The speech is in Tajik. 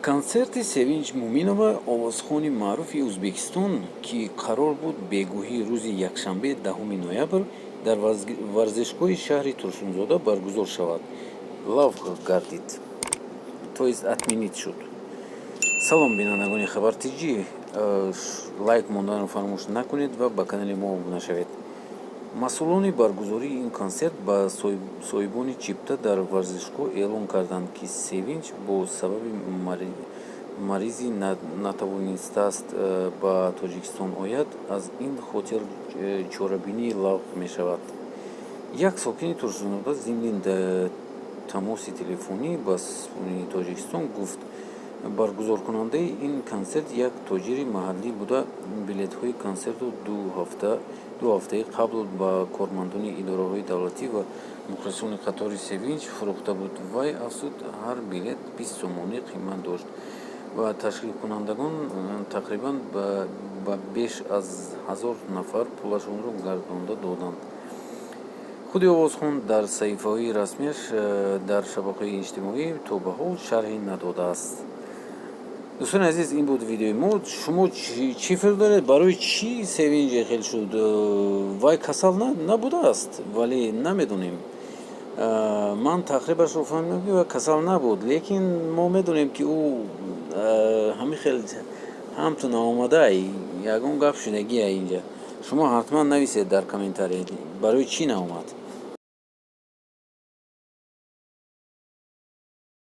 концерти Севинҷ Муминова овозхони маъруфи Ӯзбекистон, ки қарор буд бегӯҳии рӯзи якшанбе 10 ноябр дар варзишгоҳи шаҳри Турсунзода баргузор шавад, лағв гардид, то есть отменид шуд. Салом бинандагони Хабар ТГ, лайк монданро фаромӯш накунед ва ба канали мо обуна шавед. масъулони баргузории ин консерт ба соҳибони чипта дар варзишгоҳ эълон карданд, ки Севинҷ бо сабаби маризи натавонистааст ба Тоҷикистон ояд, аз ин хотир чорабинӣ лағв мешавад. Як сокини Турсунзода зимни тамоси телефонӣ ба Сухуни Тоҷикистон гуфт, баргузоркунандаи ин консерт як тоҷири маҳаллӣ буда, билетҳои консертро ду ҳафтаи қабл ба кормандони идораҳои давлатӣ ва мухлисони қатори Севинҷ фурӯхта буд. Вай афзуд, ҳар билет 20 сомонӣ қимат дошт ва ташкилкунандагон тақрибан ба беш аз 1000 нафар пулашонро гардонда доданд. худи овозхон дар саҳифаҳои расмияш дар шабакаҳои иҷтимоӣ то ба ҳол шарҳе надодааст. дӯстони азиз, ин буд видеои мо. Шумо чӣ фикр доред? Барои чӣ Севинҷ хел шуд? Вай касал набудааст, вале намедонем. Ман тақрибашро фаҳмидам, ки вай касал набуд, лекин мо медонем, ки ӯ ҳамихел ҳамту наомадаи ягон гап шудагия инҷа. Шумо ҳатман нависед дар комментария барои чӣ наомад.